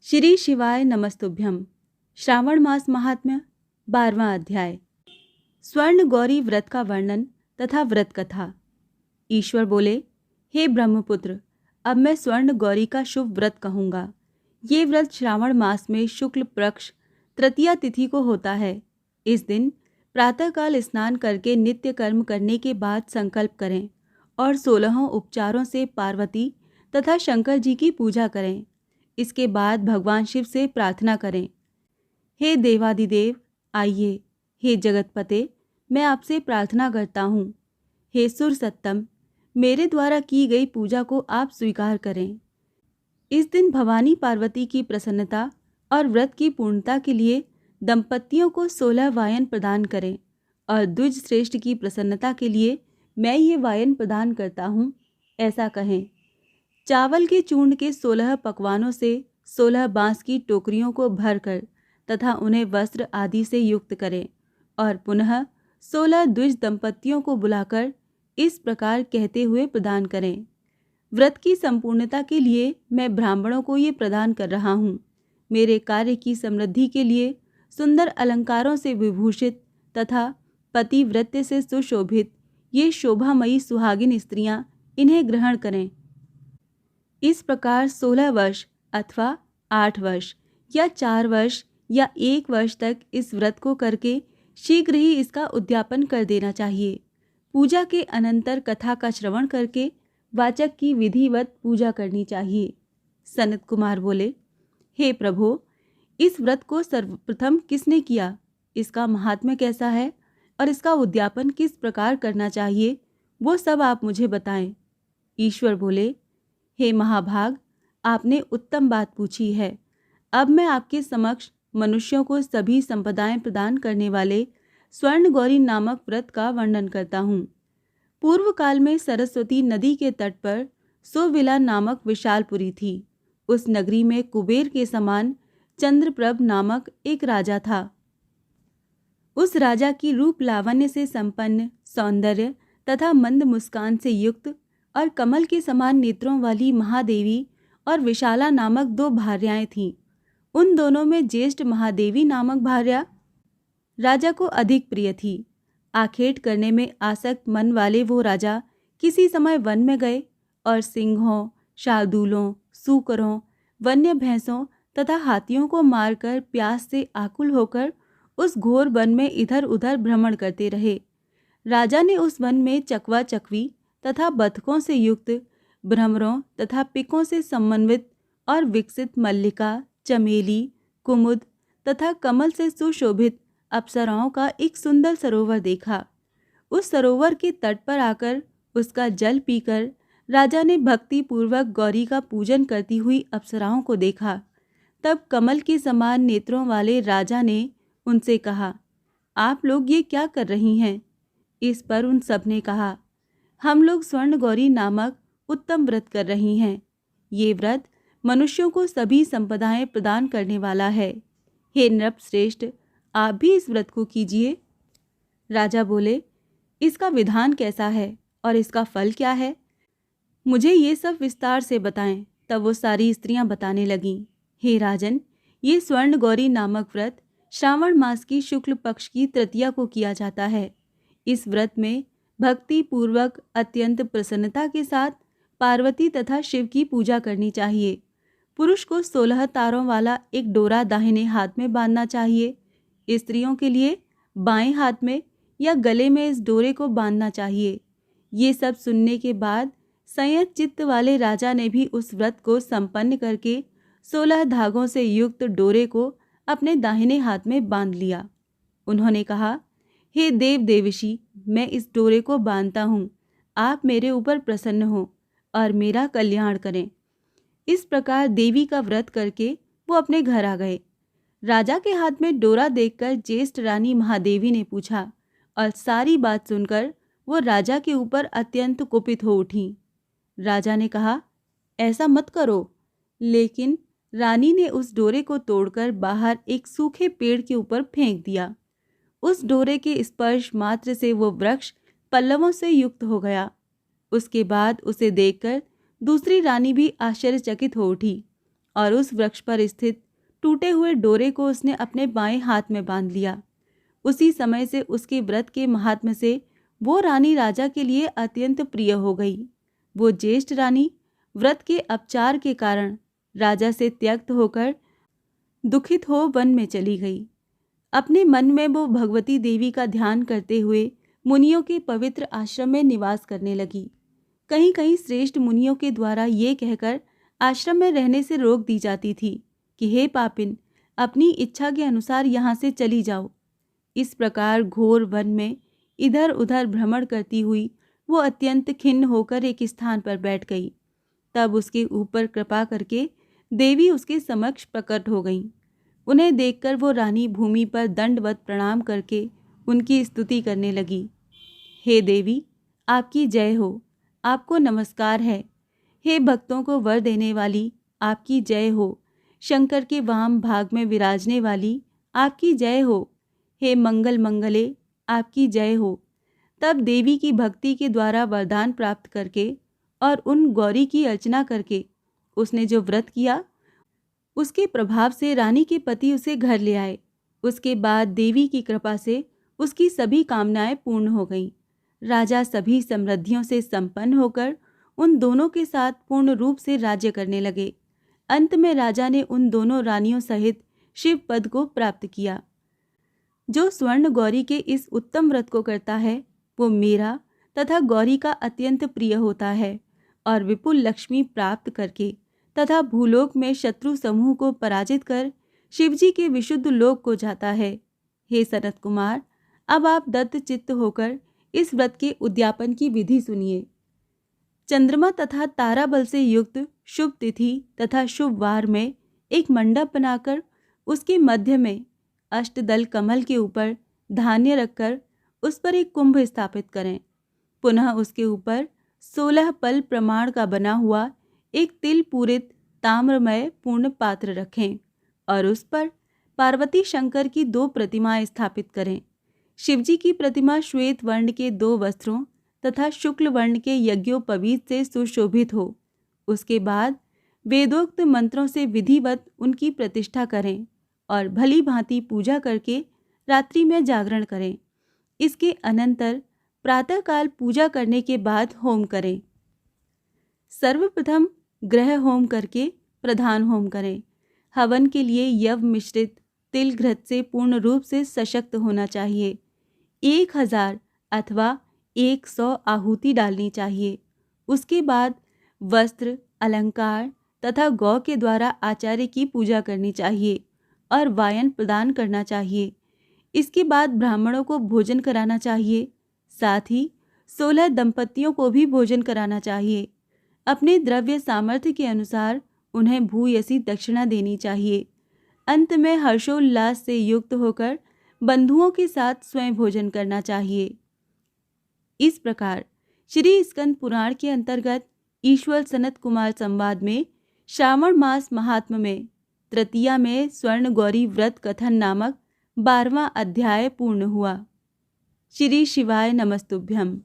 श्री शिवाय नमस्तुभ्यम। श्रावण मास महात्म्य 12वां अध्याय। स्वर्ण गौरी व्रत का वर्णन तथा व्रत कथा। ईश्वर बोले, हे ब्रह्मपुत्र, अब मैं स्वर्ण गौरी का शुभ व्रत कहूँगा। ये व्रत श्रावण मास में शुक्ल पक्ष तृतीया तिथि को होता है। इस दिन प्रातःकाल स्नान करके नित्य कर्म करने के बाद संकल्प करें और 16 उपचारों से पार्वती तथा शंकर जी की पूजा करें। इसके बाद भगवान शिव से प्रार्थना करें, हे देवादिदेव आइए, हे जगतपते मैं आपसे प्रार्थना करता हूँ, हे सुर सत्तम मेरे द्वारा की गई पूजा को आप स्वीकार करें। इस दिन भवानी पार्वती की प्रसन्नता और व्रत की पूर्णता के लिए दंपतियों को 16 वायन प्रदान करें और द्विज श्रेष्ठ की प्रसन्नता के लिए मैं ये वायन प्रदान करता हूँ, ऐसा कहें। चावल के चूर्ण के 16 पकवानों से 16 बांस की टोकरियों को भरकर तथा उन्हें वस्त्र आदि से युक्त करें और पुनः 16 द्विज दंपतियों को बुलाकर इस प्रकार कहते हुए प्रदान करें, व्रत की संपूर्णता के लिए मैं ब्राह्मणों को ये प्रदान कर रहा हूँ। मेरे कार्य की समृद्धि के लिए सुंदर अलंकारों से विभूषित तथा पतिव्रत्य से सुशोभित ये शोभामयी सुहागिन स्त्रियाँ इन्हें ग्रहण करें। इस प्रकार 16 वर्ष अथवा 8 वर्ष या 4 वर्ष या 1 वर्ष तक इस व्रत को करके शीघ्र ही इसका उद्यापन कर देना चाहिए। पूजा के अनंतर कथा का श्रवण करके वाचक की विधिवत पूजा करनी चाहिए। सनत कुमार बोले, हे प्रभो, इस व्रत को सर्वप्रथम किसने किया, इसका महात्म्य कैसा है और इसका उद्यापन किस प्रकार करना चाहिए, वो सब आप मुझे बताएं। ईश्वर बोले, हे महाभाग, आपने उत्तम बात पूछी है। अब मैं आपके समक्ष मनुष्यों को सभी संपदाएं प्रदान करने वाले स्वर्ण गौरी नामक व्रत का वर्णन करता हूँ। पूर्व काल में सरस्वती नदी के तट पर सुविला नामक विशालपुरी थी। उस नगरी में कुबेर के समान चंद्रप्रभ नामक एक राजा था। उस राजा की रूप लावण्य से संपन्न, सौंदर्य तथा मंद मुस्कान से युक्त और कमल के समान नेत्रों वाली महादेवी और विशाला नामक 2 भार्याएं थीं। उन दोनों में ज्येष्ठ महादेवी नामक भार्या राजा को अधिक प्रिय थी। आखेट करने में आसक्त मन वाले वो राजा किसी समय वन में गए और सिंहों, शार्दूलों, सूकरों, वन्य भैंसों तथा हाथियों को मारकर प्यास से आकुल होकर उस घोर वन में इधर उधर भ्रमण करते रहे। राजा ने उस वन में चकवा चकवी तथा बतखों से युक्त, भ्रमरों तथा पिकों से समन्वित और विकसित मल्लिका, चमेली, कुमुद तथा कमल से सुशोभित अप्सराओं का एक सुंदर सरोवर देखा। उस सरोवर के तट पर आकर उसका जल पीकर राजा ने भक्ति पूर्वक गौरी का पूजन करती हुई अप्सराओं को देखा। तब कमल के समान नेत्रों वाले राजा ने उनसे कहा, आप लोग ये क्या कर रही हैं? इस पर उन सब ने कहा, हम लोग स्वर्ण गौरी नामक उत्तम व्रत कर रही हैं। ये व्रत मनुष्यों को सभी संपदाएं प्रदान करने वाला है। हे नृप श्रेष्ठ, आप भी इस व्रत को कीजिए। राजा बोले, इसका विधान कैसा है और इसका फल क्या है? मुझे ये सब विस्तार से बताएं। तब वो सारी स्त्रियां बताने लगीं, हे राजन, ये स्वर्ण गौरी नामक व्रत श्रावण मास की शुक्ल पक्ष की तृतीया को किया जाता है। इस व्रत में भक्ति पूर्वक अत्यंत प्रसन्नता के साथ पार्वती तथा शिव की पूजा करनी चाहिए। पुरुष को 16 तारों वाला एक डोरा दाहिने हाथ में बांधना चाहिए। स्त्रियों के लिए बाएं हाथ में या गले में इस डोरे को बांधना चाहिए। ये सब सुनने के बाद संयत चित्त वाले राजा ने भी उस व्रत को संपन्न करके 16 धागों से युक्त डोरे को अपने दाहिने हाथ में बांध लिया। उन्होंने कहा, हे देव देवशी, मैं इस डोरे को बांधता हूँ, आप मेरे ऊपर प्रसन्न हो और मेरा कल्याण करें। इस प्रकार देवी का व्रत करके वो अपने घर आ गए। राजा के हाथ में डोरा देखकर ज्येष्ठ रानी महादेवी ने पूछा और सारी बात सुनकर वो राजा के ऊपर अत्यंत कुपित हो उठी। राजा ने कहा, ऐसा मत करो। लेकिन रानी ने उस डोरे को तोड़कर बाहर एक सूखे पेड़ के ऊपर फेंक दिया। उस डोरे के स्पर्श मात्र से वो वृक्ष पल्लवों से युक्त हो गया। उसके बाद उसे देखकर दूसरी रानी भी आश्चर्यचकित हो उठी और उस वृक्ष पर स्थित टूटे हुए डोरे को उसने अपने बाएं हाथ में बांध लिया। उसी समय से उसके व्रत के महात्म्य से वो रानी राजा के लिए अत्यंत प्रिय हो गई। वो ज्येष्ठ रानी व्रत के अपचार के कारण राजा से त्यक्त होकर दुखित हो वन में चली गई। अपने मन में वो भगवती देवी का ध्यान करते हुए मुनियों के पवित्र आश्रम में निवास करने लगी। कहीं कहीं श्रेष्ठ मुनियों के द्वारा ये कहकर आश्रम में रहने से रोक दी जाती थी कि हे पापिन, अपनी इच्छा के अनुसार यहाँ से चली जाओ। इस प्रकार घोर वन में इधर उधर भ्रमण करती हुई वो अत्यंत खिन्न होकर एक स्थान पर बैठ गई। तब उसके ऊपर कृपा करके देवी उसके समक्ष प्रकट हो गईं। उन्हें देखकर वो रानी भूमि पर दंडवत प्रणाम करके उनकी स्तुति करने लगी। हे देवी, आपकी जय हो, आपको नमस्कार है। हे भक्तों को वर देने वाली, आपकी जय हो। शंकर के वाम भाग में विराजने वाली, आपकी जय हो। हे मंगल मंगले, आपकी जय हो। तब देवी की भक्ति के द्वारा वरदान प्राप्त करके और उन गौरी की अर्चना करके उसने जो व्रत किया, उसके प्रभाव से रानी के पति उसे घर ले आए। उसके बाद देवी की कृपा से उसकी सभी कामनाएं पूर्ण हो गईं। राजा सभी समृद्धियों से संपन्न होकर उन दोनों के साथ पूर्ण रूप से राज्य करने लगे। अंत में राजा ने उन दोनों रानियों सहित शिव पद को प्राप्त किया। जो स्वर्ण गौरी के इस उत्तम व्रत को करता है, वो मेरा तथा गौरी का अत्यंत प्रिय होता है और विपुल लक्ष्मी प्राप्त करके तथा भूलोक में शत्रु समूह को पराजित कर शिवजी के विशुद्ध लोक को जाता है। हे सनत कुमार, अब आप दत्त चित्त होकर इस व्रत के उद्यापन की विधि सुनिए। चंद्रमा तथा तारा बल से युक्त शुभ तिथि तथा शुभ वार में एक मंडप बनाकर उसके मध्य में अष्टदल कमल के ऊपर धान्य रखकर उस पर एक कुंभ स्थापित करें। पुनः उसके ऊपर 16 पल प्रमाण का बना हुआ एक तिल पूरित ताम्रमय पूर्ण पात्र रखें और उस पर पार्वती शंकर की 2 प्रतिमाएं स्थापित करें। शिवजी की प्रतिमा श्वेत वर्ण के 2 वस्त्रों तथा शुक्ल वर्ण के यज्ञोपवीत से सुशोभित हो। उसके बाद वेदोक्त मंत्रों से विधिवत उनकी प्रतिष्ठा करें और भली भांति पूजा करके रात्रि में जागरण करें। इसके अनंतर प्रातःकाल पूजा करने के बाद होम करें। सर्वप्रथम ग्रह होम करके प्रधान होम करें। हवन के लिए यव मिश्रित तिल घृत से पूर्ण रूप से सशक्त होना चाहिए। 1000 अथवा 100 आहुति डालनी चाहिए। उसके बाद वस्त्र, अलंकार तथा गौ के द्वारा आचार्य की पूजा करनी चाहिए और वायन प्रदान करना चाहिए। इसके बाद ब्राह्मणों को भोजन कराना चाहिए। साथ ही 16 दंपतियों को भी भोजन कराना चाहिए। अपने द्रव्य सामर्थ्य के अनुसार उन्हें भूयसी दक्षिणा देनी चाहिए। अंत में हर्षोल्लास से युक्त होकर बंधुओं के साथ स्वयं भोजन करना चाहिए। इस प्रकार श्री स्कंद पुराण के अंतर्गत ईश्वर सनत कुमार संवाद में श्रावण मास महात्म्य में तृतीया में स्वर्ण गौरी व्रत कथन नामक 12वां अध्याय पूर्ण हुआ। श्री शिवाय नमस्तुभ्यम।